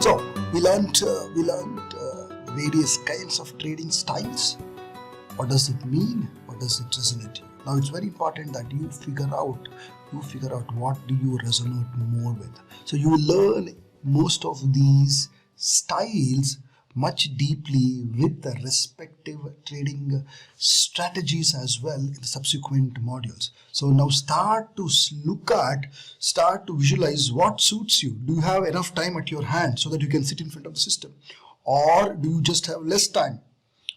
So we learned various kinds of trading styles. What does it mean? What does it resonate? Now it's very important that you figure out what do you resonate more with. So you learn most of these styles much deeply with the respective trading strategies as well in the subsequent modules. So now start to visualize what suits you. Do you have enough time at your hand so that you can sit in front of the system, or do you just have less time,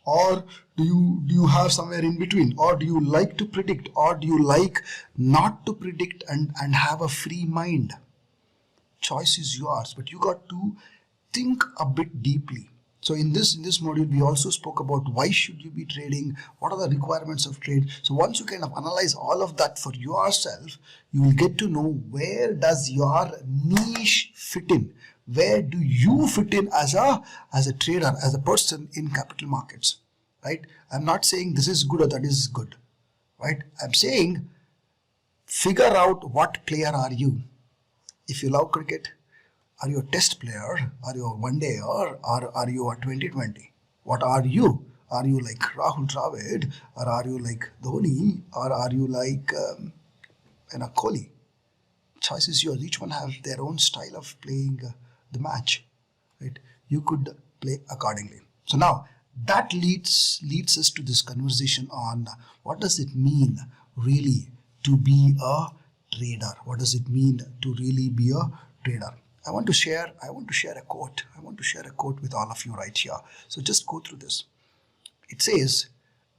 or do you have somewhere in between, or do you like to predict, or do you like not to predict and have a free mind? Choice is yours, but you got to think a bit deeply. So in this module, we also spoke about why should you be trading, what are the requirements of trade. So once you kind of analyze all of that for yourself, you will get to know where does your niche fit in. Where do you fit in as a trader, as a person in capital markets, right? I'm not saying this is good or that is good, right? I'm saying figure out what player are you. If you love cricket, are you a test player? Are you a one day or are you a 2020? What are you? Are you like Rahul Dravid, or are you like Dhoni, or are you like Kohli? Choice is yours. Each one have their own style of playing the match, right? You could play accordingly. So now that leads us to this conversation on what does it mean really to be a trader? What does it mean to really be a trader? I want to share a quote. I want to share a quote with all of you right here. So just go through this. It says,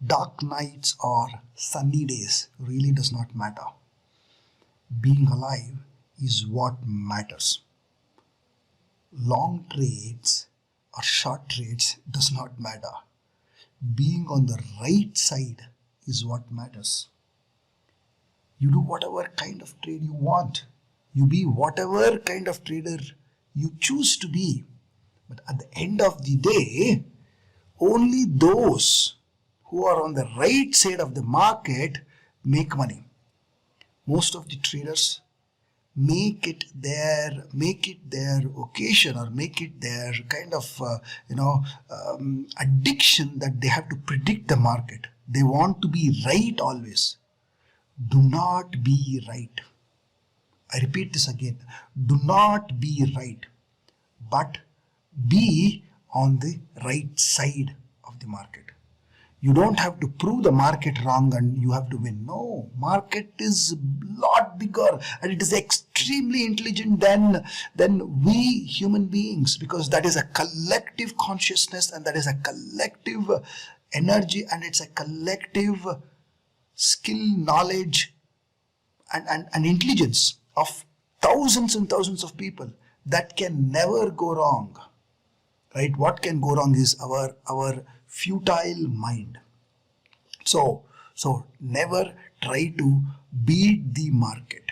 dark nights or sunny days really does not matter. Being alive is what matters. Long trades or short trades does not matter. Being on the right side is what matters. You do whatever kind of trade you want. You be whatever kind of trader you choose to be. But at the end of the day, only those who are on the right side of the market make money. Most of the traders make it their occasion, or make it their kind of addiction that they have to predict the market. They want to be right always. Do not be right. I repeat this again. Do not be right, but be on the right side of the market. You don't have to prove the market wrong and you have to win. No, market is a lot bigger and it is extremely intelligent than we human beings, because that is a collective consciousness and that is a collective energy, and it's a collective skill, knowledge and intelligence of thousands and thousands of people that can never go wrong, right? What can go wrong is our futile mind. So never try to beat the market.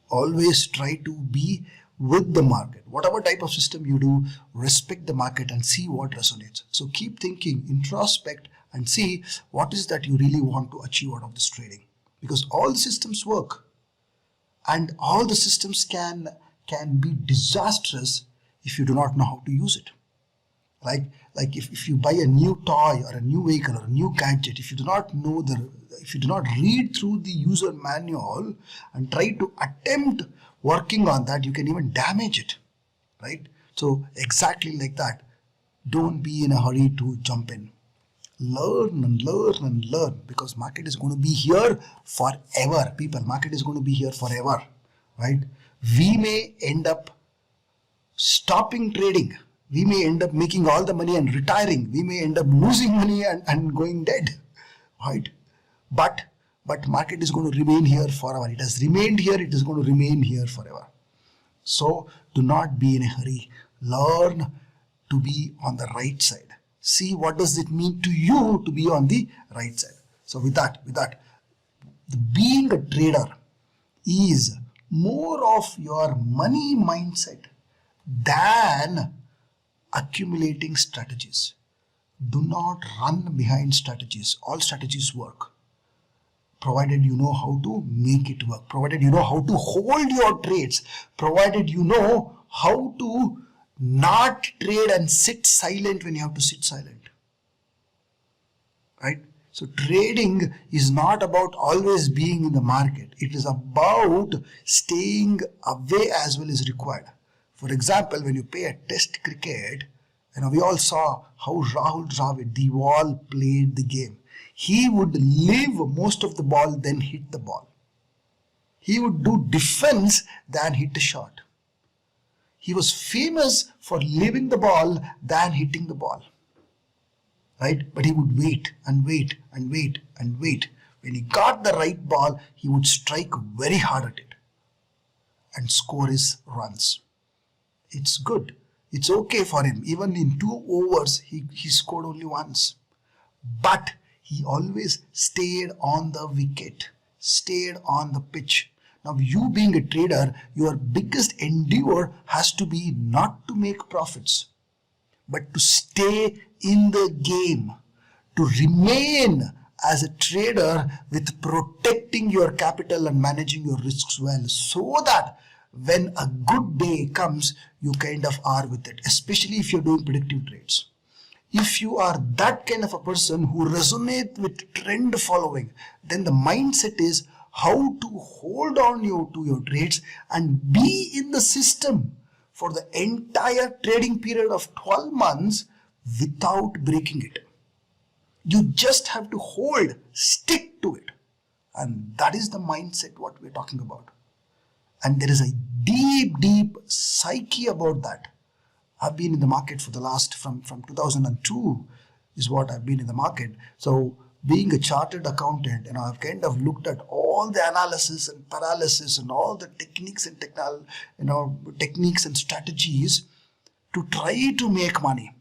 Always try to be with the market. Whatever type of system you do, respect the market and see what resonates. So keep thinking, introspect, and see what is that you really want to achieve out of this trading. Because all the systems work, and all the systems can be disastrous if you do not know how to use it. Like if you buy a new toy or a new vehicle or a new gadget, if you do not read through the user manual and try to attempt working on that, you can even damage it, right? So exactly like that, don't be in a hurry to jump in. Learn and learn and learn, because market is going to be here forever. People, market is going to be here forever, right? We may end up stopping trading. We may end up making all the money and retiring. We may end up losing money and going dead, right? But market is going to remain here forever. It has remained here. It is going to remain here forever. So do not be in a hurry. Learn to be on the right side. See what does it mean to you to be on the right side. So with that, being a trader is more of your money mindset than accumulating strategies. Do not run behind strategies. All strategies work, provided you know how to make it work, provided you know how to hold your trades, provided you know how to not trade and sit silent when you have to sit silent, right? So trading is not about always being in the market. It is about staying away as well as required. For example, when you play a test cricket, we all saw how Rahul Dravid, the wall, played the game. He would leave most of the ball, then hit the ball. He would do defense than hit a shot. He was famous for leaving the ball than hitting the ball, right? But he would wait and wait and wait and wait. When he got the right ball, he would strike very hard at it and score his runs. It's good. It's okay for him. Even in 2 overs, he scored only once. But he always stayed on the wicket, stayed on the pitch. Now, you being a trader, your biggest endeavor has to be not to make profits, but to stay in the game, to remain as a trader with protecting your capital and managing your risks well, so that when a good day comes, you kind of are with it, especially if you're doing predictive trades. If you are that kind of a person who resonates with trend following, then the mindset is how to hold on to your trades and be in the system for the entire trading period of 12 months without breaking it. You just have to hold, stick to it. And that is the mindset what we're talking about. And there is a deep psyche about that. I've been in the market for the last, from 2002 is what I've been in the market. So being a chartered accountant, I've kind of looked at all the analysis and paralysis and all the techniques and techniques and strategies to try to make money,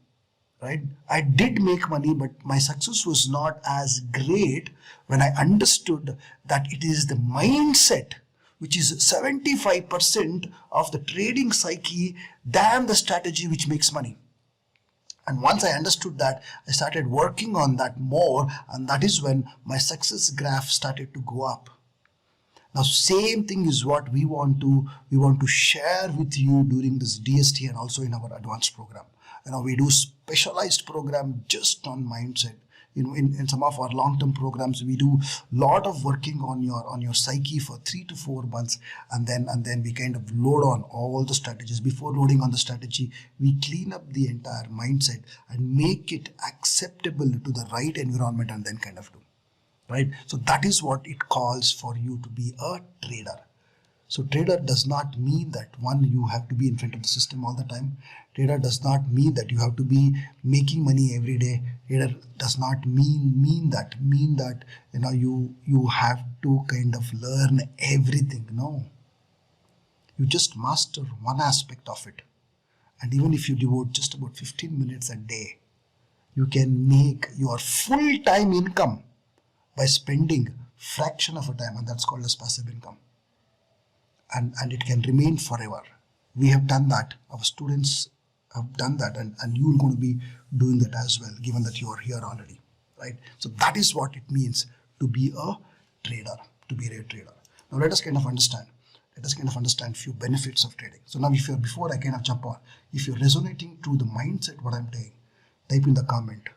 right? I did make money, but my success was not as great when I understood that it is the mindset which is 75% of the trading psyche than the strategy which makes money. And once I understood that, I started working on that more, and that is when my success graph started to go up. Now, same thing is what we want to share with you during this DST and also in our advanced program. We do specialized program just on mindset. In some of our long-term programs, we do a lot of working on your psyche for 3 to 4 months, and then we kind of load on all the strategies. Before loading on the strategy, we clean up the entire mindset and make it acceptable to the right environment, and then kind of do, right? So that is what it calls for you to be a trader. So trader does not mean that you have to be in front of the system all the time. Trader does not mean that you have to be making money every day. Trader does not mean that you have to kind of learn everything. No. You just master one aspect of it. And even if you devote just about 15 minutes a day, you can make your full-time income by spending fraction of a time, and that's called as passive income. And it can remain forever. We have done that. Our students have done that, and you're going to be doing that as well, given that you are here already, right? So that is what it means to be a trader, to be a trader. Now let us kind of understand. Let us kind of understand few benefits of trading. So now, before I kind of jump on, if you're resonating to the mindset what I'm saying, type in the comment,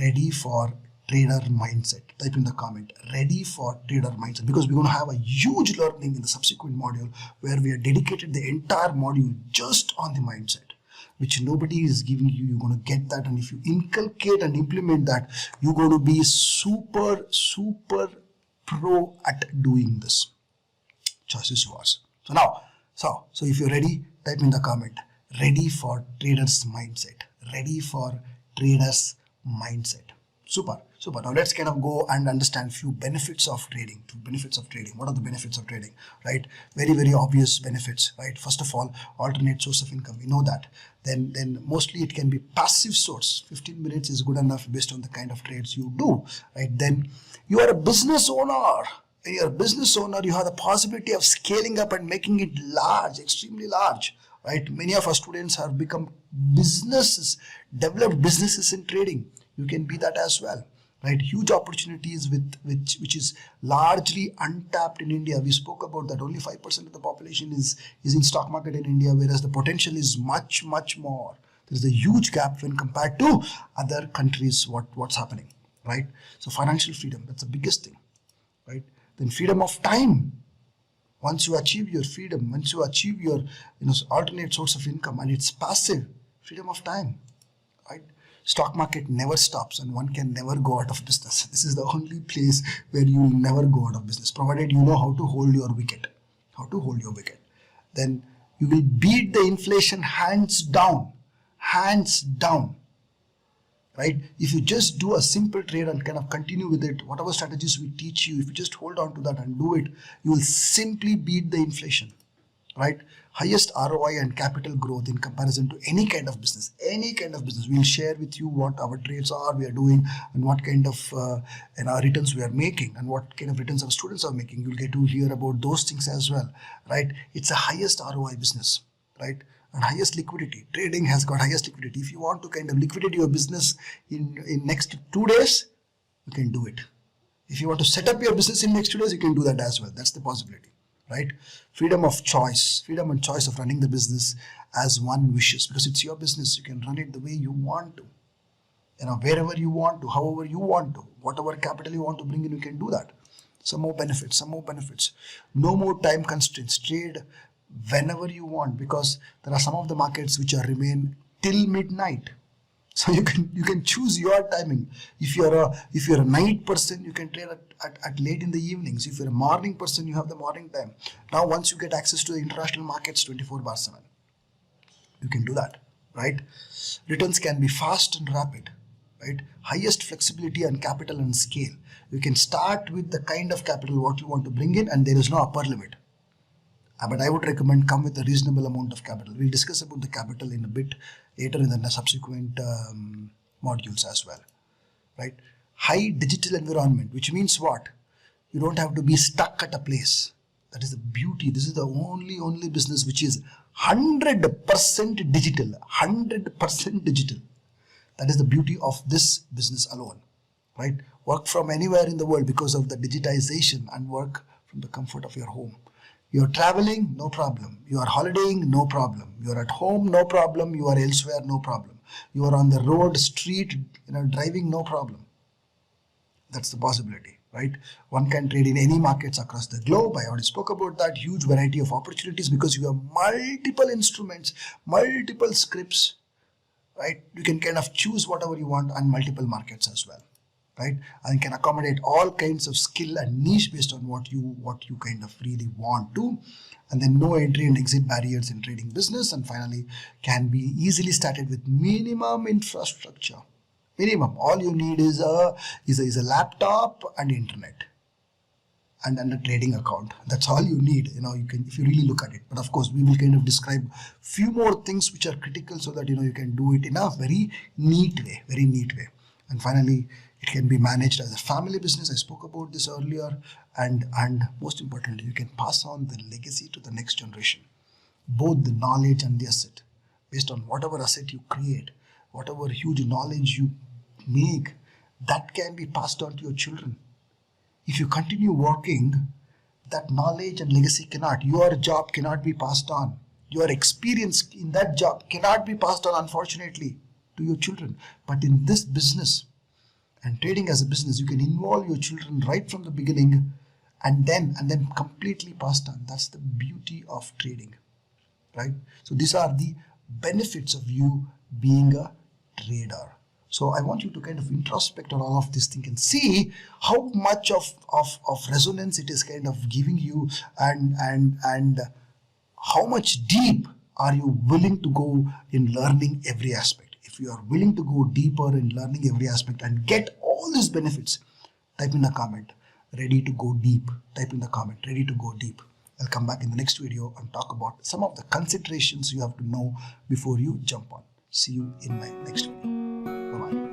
ready for trader mindset. Type in the comment, ready for trader mindset, because we're going to have a huge learning in the subsequent module where we are dedicated the entire module just on the mindset, which nobody is giving you. You're going to get that, and if you inculcate and implement that, you're going to be super pro at doing this. Choice is yours. So now, so if you're ready, type in the comment, ready for traders mindset, ready for traders mindset. Super. Now let's kind of go and understand few benefits of trading. What are the benefits of trading, right? Very obvious benefits, right? First of all, alternate source of income. We know that. Then mostly it can be passive source. 15 minutes is good enough based on the kind of trades you do, right? Then you are a business owner. When you're a business owner, you have the possibility of scaling up and making it large, extremely large, right? Many of our students have become businesses, developed businesses in trading. You can be that as well. right? Huge opportunities which is largely untapped in India. We spoke about that only 5% of the population is in stock market in India, whereas the potential is much more. There is a huge gap when compared to other countries. What's happening, right? So financial freedom, that's the biggest thing, right? Then freedom of time. Once you achieve your freedom, once you achieve your alternate source of income, and it's passive, freedom of time, right? Stock market never stops, and one can never go out of business. This is the only place where you will never go out of business, provided you know how to hold your wicket. Then you will beat the inflation hands down, right? If you just do a simple trade and kind of continue with it, whatever strategies we teach you, if you just hold on to that and do it, you will simply beat the inflation, right? Highest ROI and capital growth in comparison to any kind of business. We'll share with you what our trades are, we are doing, and what kind of returns we are making, and what kind of returns our students are making. You'll get to hear about those things as well, right? It's a highest ROI business, right? And highest liquidity. Trading has got highest liquidity. If you want to kind of liquidate your business in next 2 days, you can do it. If you want to set up your business in next 2 days, you can do that as well. That's the possibility, right? Freedom of choice, freedom and choice of running the business as one wishes, because it's your business. You can run it the way you want to, wherever you want to, however you want to, whatever capital you want to bring in, you can do that. Some more benefits. No more time constraints. Trade whenever you want, because there are some of the markets which are remain till midnight. So you can choose your timing. If you're a night person, you can trade at late in the evenings. If you're a morning person, you have the morning time. Now once you get access to the international markets 24/7, you can do that, right? Returns can be fast and rapid, right? Highest flexibility and capital and scale. You can start with the kind of capital what you want to bring in, and there is no upper limit. But I would recommend come with a reasonable amount of capital. We'll discuss about the capital in a bit later in the subsequent modules as well, right? High digital environment, which means what? You don't have to be stuck at a place. That is the beauty. This is the only business which is 100% digital. 100% digital. That is the beauty of this business alone, right? Work from anywhere in the world because of the digitization, and work from the comfort of your home. You are traveling, no problem. You are holidaying, no problem. You are at home, no problem. You are elsewhere, no problem. You are on the road, street, driving, no problem. That's the possibility, right? One can trade in any markets across the globe. I already spoke about that. Huge variety of opportunities because you have multiple instruments, multiple scripts, right? You can kind of choose whatever you want, and multiple markets as well, right? And can accommodate all kinds of skill and niche based on what you kind of really want to. And then no entry and exit barriers in trading business. And finally, can be easily started with minimum infrastructure. Minimum. All you need is a laptop and internet and a trading account. That's all you need. You can, if you really look at it. But of course, we will kind of describe few more things which are critical so that you can do it in a very neat way. And finally, it can be managed as a family business. I spoke about this earlier. And most importantly, you can pass on the legacy to the next generation. Both the knowledge and the asset. Based on whatever asset you create, whatever huge knowledge you make, that can be passed on to your children. If you continue working, that knowledge and legacy cannot. Your job cannot be passed on. Your experience in that job cannot be passed on, unfortunately, to your children. But in this business, and trading as a business, you can involve your children right from the beginning and then completely passed on. That's the beauty of trading, right? So these are the benefits of you being a trader. So I want you to kind of introspect on all of this thing and see how much of resonance it is kind of giving you, and how much deep are you willing to go in learning every aspect. If you are willing to go deeper in learning every aspect and get all these benefits, type in the comment, ready to go deep. Type in the comment, ready to go deep. I'll come back in the next video and talk about some of the considerations you have to know before you jump on. See you in my next video. Bye-bye.